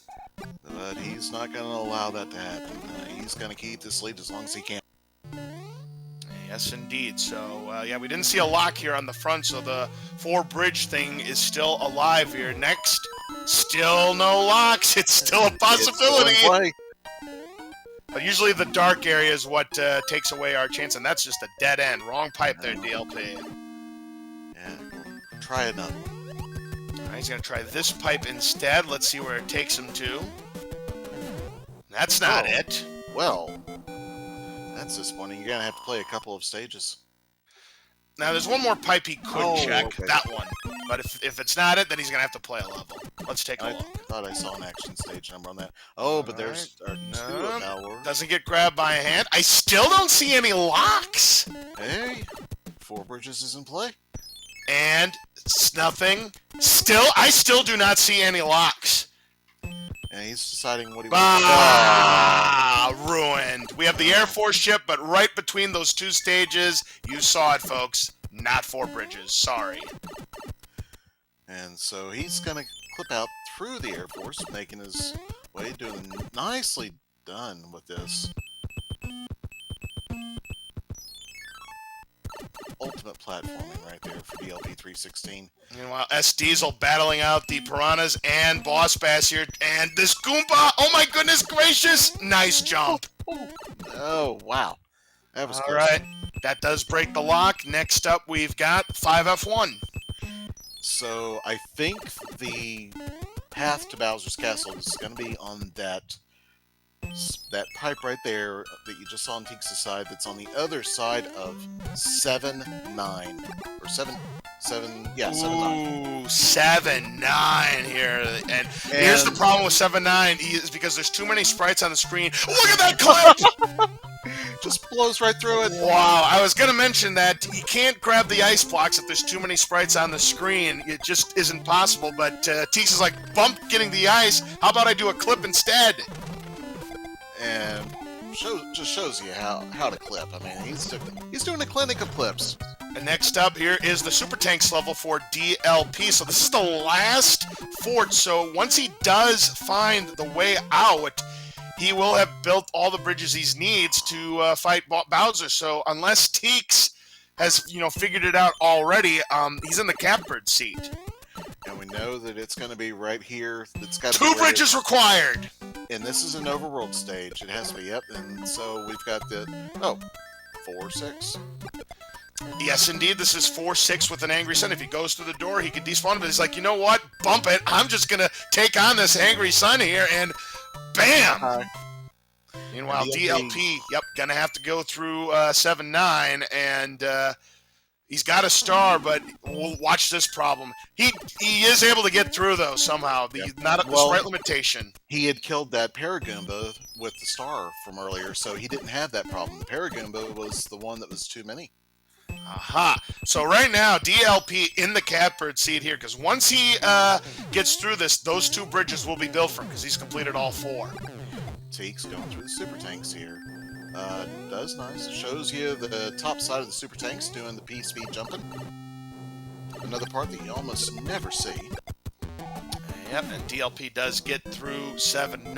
S2: But he's not going to allow that to happen. He's going to keep this lead as long as he can.
S1: Yes, indeed. So, yeah, we didn't see a lock here on the front, so the 4-bridge thing is still alive here. Next, still no locks. It's still a possibility.
S2: It's play.
S1: But usually the dark area is what takes away our chance, and that's just a dead end. Wrong pipe there, DLP.
S2: Yeah, try another.
S1: All right, he's going to try this pipe instead. Let's see where it takes him to. That's not it.
S2: Well, that's disappointing. You're going to have to play a couple of stages.
S1: Now, there's one more pipe he could check,
S2: okay.
S1: that one. But if it's not it, then he's going to have to play a level. Let's take a
S2: I
S1: look.
S2: thought I saw an action stage number on that. Oh, but there's
S1: No.
S2: power.
S1: Doesn't get grabbed by a hand. I still don't see any locks.
S2: Hey, 4 bridges is in play.
S1: And it's nothing. I still do not see any locks.
S2: And he's deciding what he
S1: Ah, ruined. We have the Air Force ship, but right between those 2 stages, you saw it, folks. Not 4 bridges. Sorry.
S2: And so he's going to clip out through the Air Force, making his way, doing nicely done with this. Ultimate platforming right there for DLP 316.
S1: Meanwhile, S Diesel battling out the Piranhas and Boss Bass here, and this Goomba, oh my goodness gracious, nice jump.
S2: Oh, wow. That was
S1: All
S2: close.
S1: right, that does break the lock. Next up, we've got 5F1.
S2: So I think the path to Bowser's Castle is going to be on that pipe right there that you just saw on Teeks' side. That's on the other side of 7-9 or 7-9.
S1: Ooh, 7-9 here, and here's the problem with 7-9 is because there's too many sprites on the screen. Look at that clip!
S2: Just blows right through it.
S1: Wow, I was gonna mention that you can't grab the ice blocks if there's too many sprites on the screen. It just isn't possible. But Teeks is like, bump getting the ice. How about I do a clip instead?
S2: And just shows you how to clip. I mean, he's doing a clinic of clips.
S1: And next up here is the Super Tanks level for DLP. So this is the last fort. So once he does find the way out, he will have built all the bridges he needs to fight Bowser. So unless Teeks has, figured it out already, he's in the catbird seat.
S2: And we know that it's going to be right here. It's got
S1: 2 bridges required.
S2: And this is an overworld stage. It has to be up. And so we've got 4-6.
S1: Yes, indeed. This is 4-6 with an Angry Sun. If he goes through the door, he can despawn. But he's like, you know what? Bump it. I'm just going to take on this Angry Sun here. And bam! Meanwhile, DLP, gonna have to go through 7-9, and he's got a star, but we'll watch this problem. He is able to get through though somehow. Not the sprite limitation.
S2: He had killed that Paragoomba with the star from earlier, so he didn't have that problem. The Paragoomba was the one that was too many.
S1: Aha. So right now, DLP in the catbird seat here, because once he gets through this, those 2 bridges will be built for him, because he's completed all 4.
S2: Teeks going through the super tanks here. Does nice. Shows you the top side of the super tanks doing the P-speed jumping. Another part that you almost never see.
S1: Yep, and DLP does get through 7-9,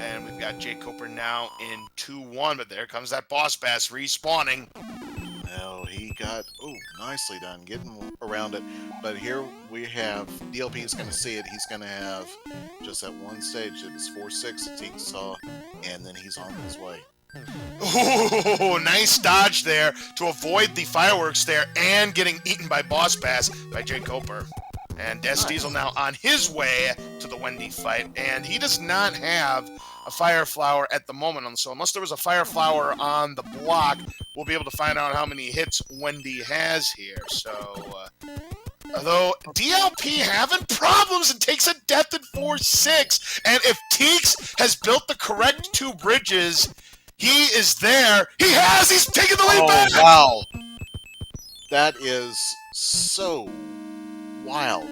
S1: and we've got Jay Cooper now in 2-1, but there comes that boss bass respawning.
S2: Now he got, nicely done, getting around it. But here we have, DLP is going to see it. He's going to have just that one stage. It was 4-6 that Teak saw, and then he's on his way.
S1: Ooh, nice dodge there to avoid the fireworks there and getting eaten by boss bass by Jay Cooper. And Des Diesel now on his way to the Wendy fight, and he does not have a fire flower at the moment. So unless there was a fire flower on the block, we'll be able to find out how many hits Wendy has here. So, although DLP having problems and takes a death in 4-6, and if Teeks has built the correct 2 bridges, he is there. He's taking the lead back.
S2: Wow. That is so wild.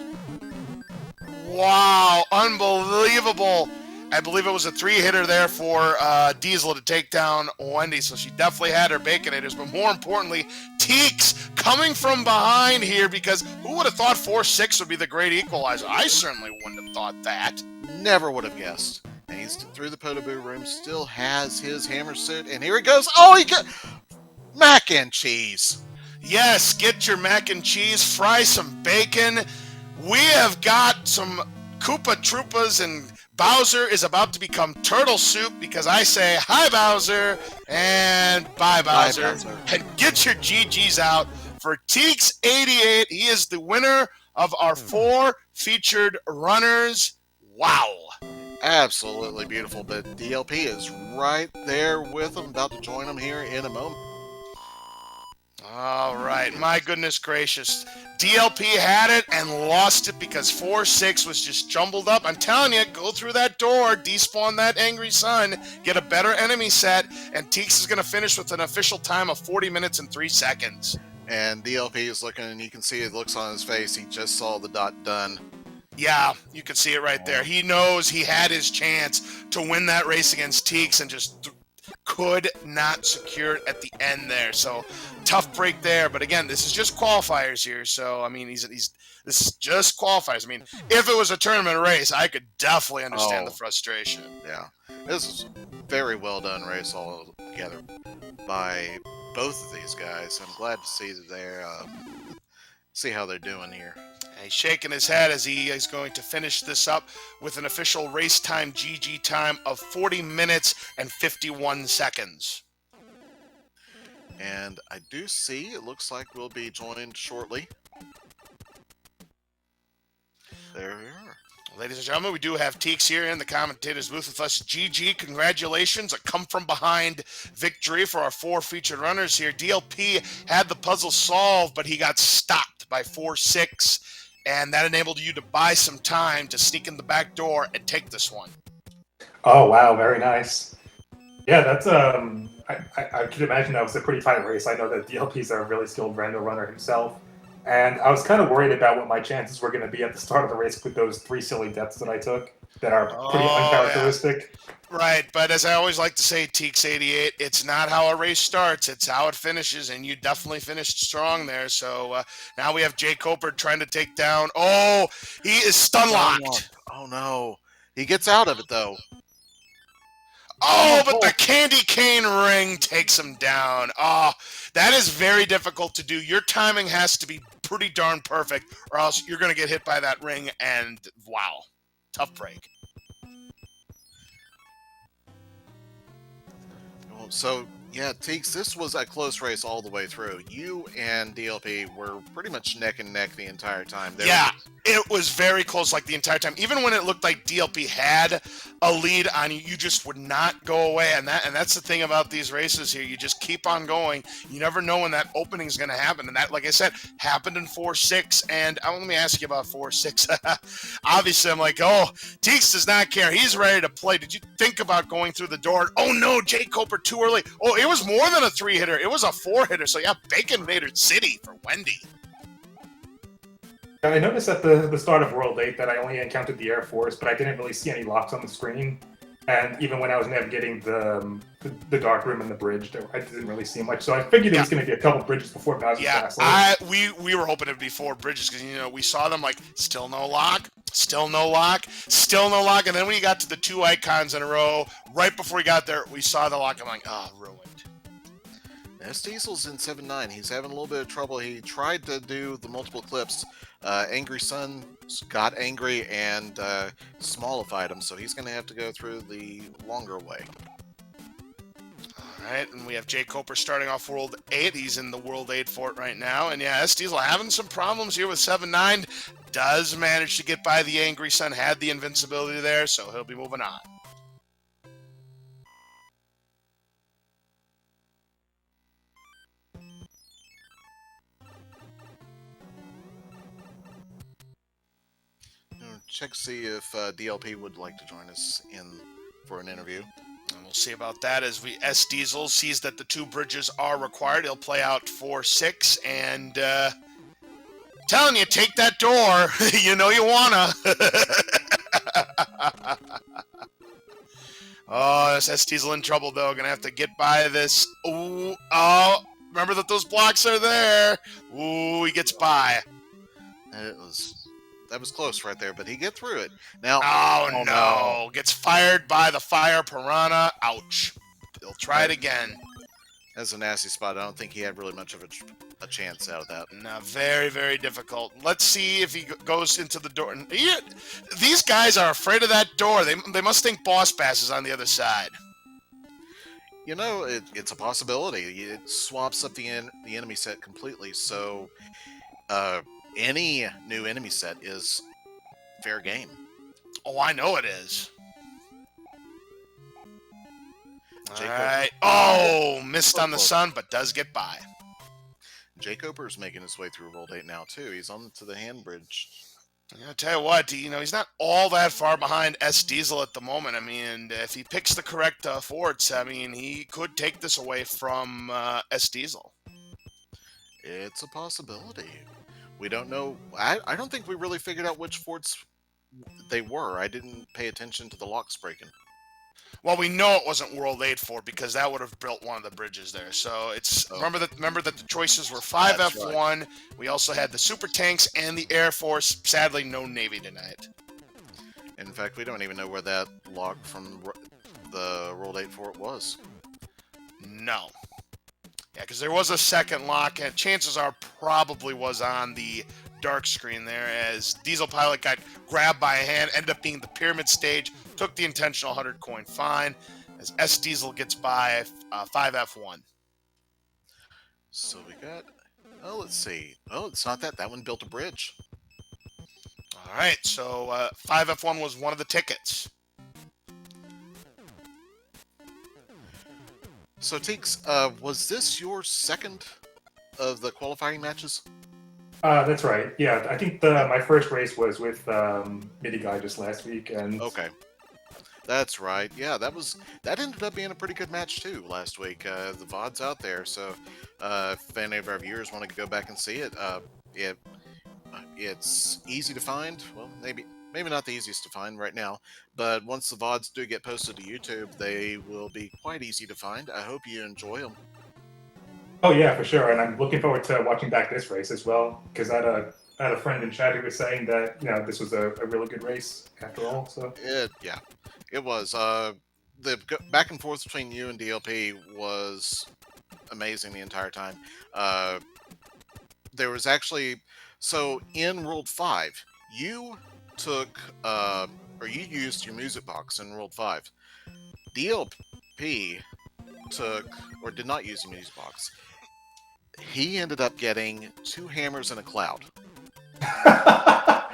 S1: Wow, unbelievable. I believe it was a 3-hitter there for Diesel to take down Wendy, so she definitely had her Baconators, but more importantly, Teeks coming from behind here, because who would have thought 4-6 would be the great equalizer? I certainly wouldn't have thought that.
S2: Never would have guessed. And he's through the Potoboo room, still has his hammer suit, and here he goes. Oh, he got mac and cheese.
S1: Yes, get your mac and cheese, fry some bacon. We have got some Koopa Troopas, and Bowser is about to become turtle soup, because I say hi Bowser and bye Bowser.
S2: Bye, Bowser.
S1: And get your GGs out for Teeks88. He is the winner of our 4 featured runners. Wow.
S2: Absolutely beautiful, but DLP is right there with him, about to join him here in a moment.
S1: All right, my goodness gracious. DLP had it and lost it because 4-6 was just jumbled up. I'm telling you, go through that door, despawn that angry sun, get a better enemy set, and Teeks is going to finish with an official time of 40 minutes and 3 seconds.
S2: And DLP is looking, and you can see it looks on his face. He just saw the dot done.
S1: Yeah, you can see it right there. He knows he had his chance to win that race against Teeks and just could not secure it at the end there. So tough break there. But again, this is just qualifiers here. So I mean, this is just qualifiers. I mean, if it was a tournament race, I could definitely understand the frustration.
S2: Yeah, this is a very well done race all together by both of these guys. I'm glad to see that they're see how they're doing here.
S1: He's shaking his head as he is going to finish this up with an official race time GG time of 40 minutes and 51 seconds.
S2: And I do see, it looks like we'll be joined shortly. There we are.
S1: Ladies and gentlemen, we do have Teeks here in the commentator's booth with us. GG, congratulations. A come-from-behind victory for our 4 featured runners here. DLP had the puzzle solved, but he got stopped by 4-6, and that enabled you to buy some time to sneak in the back door and take this one.
S3: Oh, wow, very nice. Yeah, that's, I could imagine that was a pretty tight race. I know that DLP's a really skilled Rando runner himself. And I was kind of worried about what my chances were going to be at the start of the race with those 3 silly deaths that I took that are pretty uncharacteristic.
S1: Yeah. Right, but as I always like to say, Teeks88, it's not how a race starts, it's how it finishes, and you definitely finished strong there. So now we have Jay Cooper trying to take down. Oh, he is stun locked.
S2: Oh, no. He gets out of it, though.
S1: Oh, but the candy cane ring takes him down. Oh, that is very difficult to do. Your timing has to be pretty darn perfect, or else you're going to get hit by that ring, and wow, tough break.
S2: So, yeah, Teeks, this was a close race all the way through. You and DLP were pretty much neck and neck the entire time.
S1: It was very close, like the entire time. Even when it looked like DLP had a lead on you, you just would not go away. And that's the thing about these races here. You just keep on going. You never know when that opening is going to happen. And that, like I said, happened in 4-6. And let me ask you about 4-6. Obviously, I'm like, oh, Teeks does not care. He's ready to play. Did you think about going through the door? Oh, no, Jay Cooper too early. Oh, it was more than a 3-hitter. It was a 4-hitter. So, yeah, Baconator City for Wendy.
S3: And I noticed at the start of World 8 that I only encountered the Air Force, but I didn't really see any locks on the screen. And even when I was navigating the dark room and the bridge, I didn't really see much. So I figured it was going to be a couple bridges before Bowser's
S1: Yeah,
S3: Castle.
S1: we were hoping it'd be 4 bridges because we saw them like still no lock, still no lock, still no lock, and then when you got to the 2 icons in a row, right before we got there, we saw the lock. I'm like, ruined.
S2: Diesel's in 7-9. He's having a little bit of trouble. He tried to do the multiple clips. Angry Sun got angry and smallified him, so he's going to have to go through the longer way.
S1: All right, and we have Jay Coper starting off World 8. He's in the World 8 fort right now. And yeah, Diesel having some problems here with 7-9. Does manage to get by the Angry Sun, had the invincibility there, so he'll be moving on.
S2: Check to see if DLP would like to join us in for an interview.
S1: And we'll see about that as Diesel sees that the 2 bridges are required. He'll play out 4-6 and telling you, take that door. You know you wanna. Oh, this Diesel in trouble though. Gonna have to get by this. Ooh, oh, remember that those blocks are there. Ooh, he gets by.
S2: That was close right there, but he get through it. Now,
S1: oh no, gets fired by the fire piranha. Ouch. He'll try it again.
S2: That's a nasty spot. I don't think he had really much of a chance out of that.
S1: No, very, very difficult. Let's see if he goes into the door. These guys are afraid of that door. They must think Boss Bass is on the other side.
S2: You know, it's a possibility. It swaps up the enemy set completely, so any new enemy set is fair game.
S1: Oh, I know it is. All right. Oh, missed on the sun, but does get by.
S2: Jay Coper's making his way through World 8 now, too. He's on to the hand bridge.
S1: I'll tell you what, he's not all that far behind Diesel at the moment. I mean, if he picks the correct forts, I mean, he could take this away from Diesel.
S2: It's a possibility. We don't know. I don't think we really figured out which forts they were. I didn't pay attention to the locks breaking.
S1: Well, we know it wasn't World 8 fort because that would have built one of the bridges there. So it's remember that the choices were 5F1. Right. We also had the super tanks and the Air Force. Sadly, no Navy tonight.
S2: In fact, we don't even know where that lock from the World 8 fort was.
S1: No. Yeah, because there was a second lock, and chances are probably was on the dark screen there as Diesel Pilot got grabbed by a hand, ended up being the pyramid stage, took the intentional 100 coin fine as Diesel gets by 5F1.
S2: So we got, let's see. Oh, it's not that. That one built a bridge.
S1: All right, so 5F1 was one of the tickets.
S2: So, Teeks, was this your second of the qualifying matches?
S3: That's right. Yeah, I think my first race was with Midi Guy just last week, and
S2: okay, that's right. Yeah, that ended up being a pretty good match too last week. The VOD's out there, so if any of our viewers want to go back and see it, it's easy to find. Well, maybe not the easiest to find right now, but once the VODs do get posted to YouTube, they will be quite easy to find. I hope you enjoy them.
S3: Oh yeah, for sure, and I'm looking forward to watching back this race as well, because I had a friend in chat who was saying that this was a really good race after all. So
S2: it was. The back and forth between you and DLP was amazing the entire time. There was actually in World 5, you took or you used your music box in World 5. DLP did not use the music box. He ended up getting 2 hammers and a cloud.
S1: At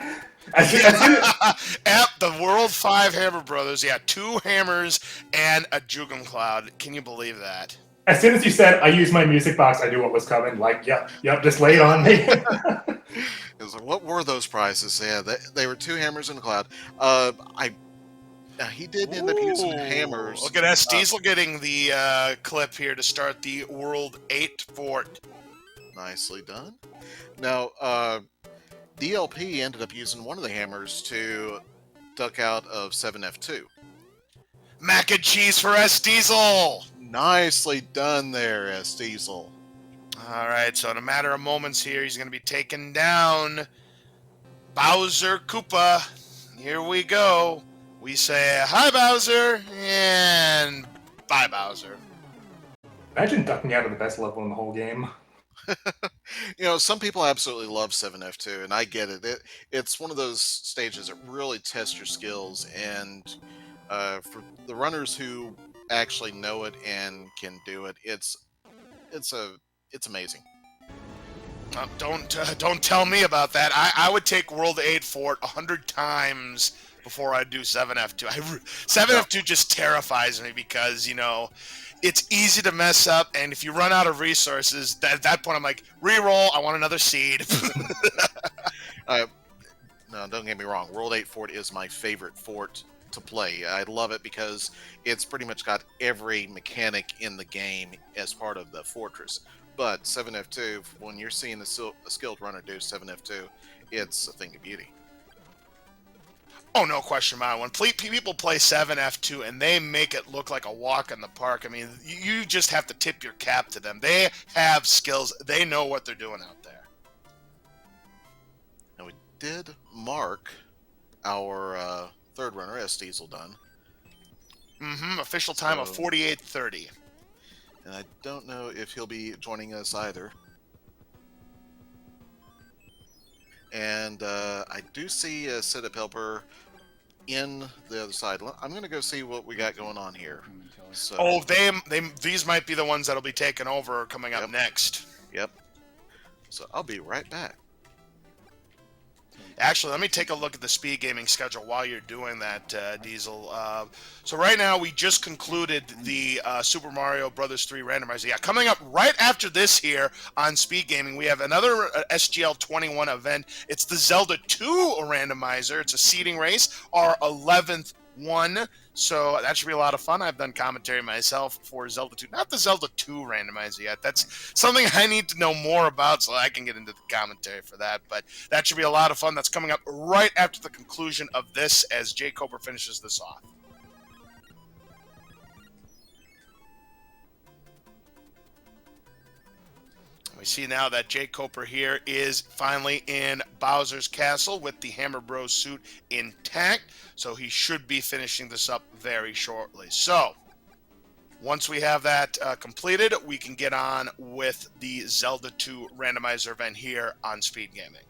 S1: the World 5 Hammer Brothers, 2 hammers and a Jugum Cloud. Can you believe that?
S3: As soon as you said, I used my music box, I knew what was coming. Like, yep, just lay it on me.
S2: It was like, what were those prizes? Yeah, they were 2 hammers and a cloud. He did end up using hammers.
S1: Look at Diesel getting the clip here to start the World 8 fort.
S2: Nicely done. Now, DLP ended up using one of the hammers to duck out of 7F2.
S1: Mac and cheese for S Diesel.
S2: Nicely done there, S Diesel.
S1: All right, so in a matter of moments here, he's going to be taking down Bowser Koopa. Here we go. We say, hi, Bowser, and bye, Bowser.
S3: Imagine ducking out of the best level in the whole game.
S2: Some people absolutely love 7F2, and I get it. It's one of those stages that really test your skills, and for the runners who actually know it and can do it, it's amazing.
S1: Don't tell me about that. I would take World 8 for it 100 times before I do 7F2. 7F2 just terrifies me because, it's easy to mess up, and if you run out of resources, at that point I'm like, reroll, I want another seed.
S2: No, don't get me wrong. World 8 Fort is my favorite fort to play. I love it because it's pretty much got every mechanic in the game as part of the fortress. But 7F2, when you're seeing a skilled runner do 7F2, it's a thing of beauty.
S1: Oh, no question about it. When people play 7F2 and they make it look like a walk in the park, I mean, you just have to tip your cap to them. They have skills. They know what they're doing out there.
S2: Now, we did mark our third runner, S Diesel, done.
S1: Official time of 48:30.
S2: And I don't know if he'll be joining us either. And I do see a setup helper in the other side. I'm going to go see what we got going on here. So,
S1: these might be the ones that'll be taking over coming up next.
S2: Yep. So I'll be right back.
S1: Actually, let me take a look at the SpeedGaming schedule while you're doing that, Diesel. So right now, we just concluded the Super Mario Brothers 3 Randomizer. Yeah, coming up right after this here on SpeedGaming, we have another SGL 21 event. It's the Zelda 2 Randomizer. It's a seeding race, our 11th one. So that should be a lot of fun. I've done commentary myself for Zelda 2. Not the Zelda 2 Randomizer yet. That's something I need to know more about so I can get into the commentary for that. But that should be a lot of fun. That's coming up right after the conclusion of this as Jay Cobra finishes this off. We see now that Jay Coper here is finally in Bowser's Castle with the Hammer Bros suit intact, so he should be finishing this up very shortly. So, once we have that completed, we can get on with the Zelda 2 Randomizer event here on SpeedGaming.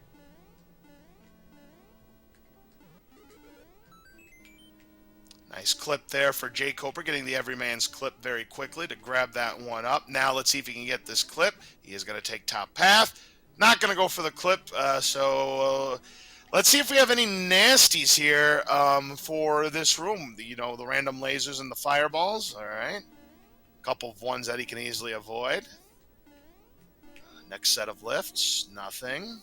S1: Nice clip there for Jay Coper, getting the Everyman's clip very quickly to grab that one up. Now let's see if he can get this clip. He is going to take top path. Not going to go for the clip, so let's see if we have any nasties here for this room. The random lasers and the fireballs. All right. A couple of ones that he can easily avoid. Next set of lifts, nothing.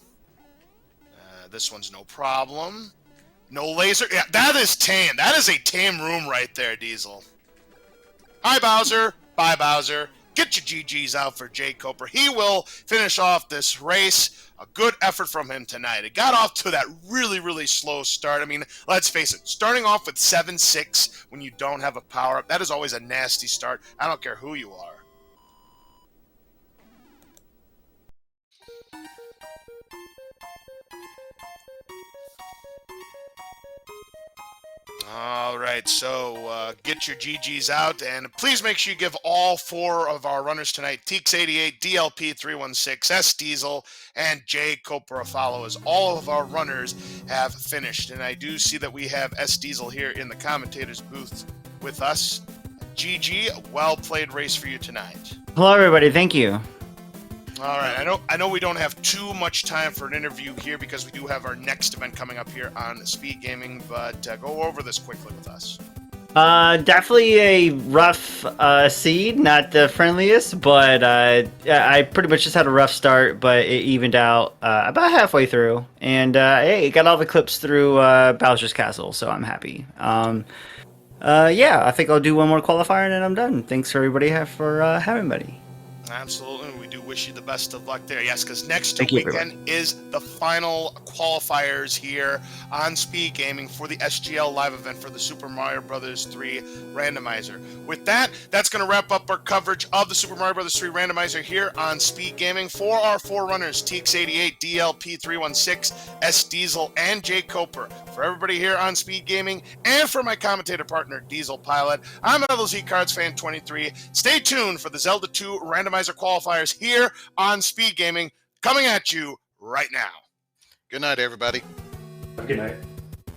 S1: This one's no problem. No laser. Yeah, that is tame. That is a tame room right there, Diesel. Hi, Bowser. Bye, Bowser. Get your GGs out for Jay Coper. He will finish off this race. A good effort from him tonight. It got off to that really, really slow start. I mean, let's face it. Starting off with 7-6 when you don't have a power-up, that is always a nasty start. I don't care who you are. All right, so get your GGs out, and please make sure you give all four of our runners tonight, Teeks88, DLP316, S Diesel, and Jay Copra a follow, as all of our runners have finished. And I do see that we have S Diesel here in the commentator's booth with us. GG, a well-played race for you tonight.
S4: Hello, everybody. Thank you.
S1: All right, I know we don't have too much time for an interview here because we do have our next event coming up here on SpeedGaming, but go over this quickly with us.
S4: Definitely a rough seed, not the friendliest, but I pretty much just had a rough start, but it evened out about halfway through, and hey, got all the clips through Bowser's Castle, so I'm happy. Yeah, I think I'll do one more qualifier and then I'm done. Thanks for everybody for having me.
S1: Absolutely. We do wish you the best of luck there. Yes, because next
S4: Thank you,
S1: weekend is the final qualifiers here on Speed Gaming for the SGL live event for the Super Mario Bros. 3 Randomizer. With that, that's going to wrap up our coverage of the Super Mario Bros. 3 Randomizer here on Speed Gaming. For our forerunners, TX88, DLP316, S Diesel, and Jay Coper. For everybody here on Speed Gaming, and for my commentator partner, Diesel Pilot, I'm LZ Cards Fan 23. Stay tuned for the Zelda 2 Randomizer qualifiers here on Speed Gaming, coming at you right now.
S2: Good night, everybody.
S3: Have a good night.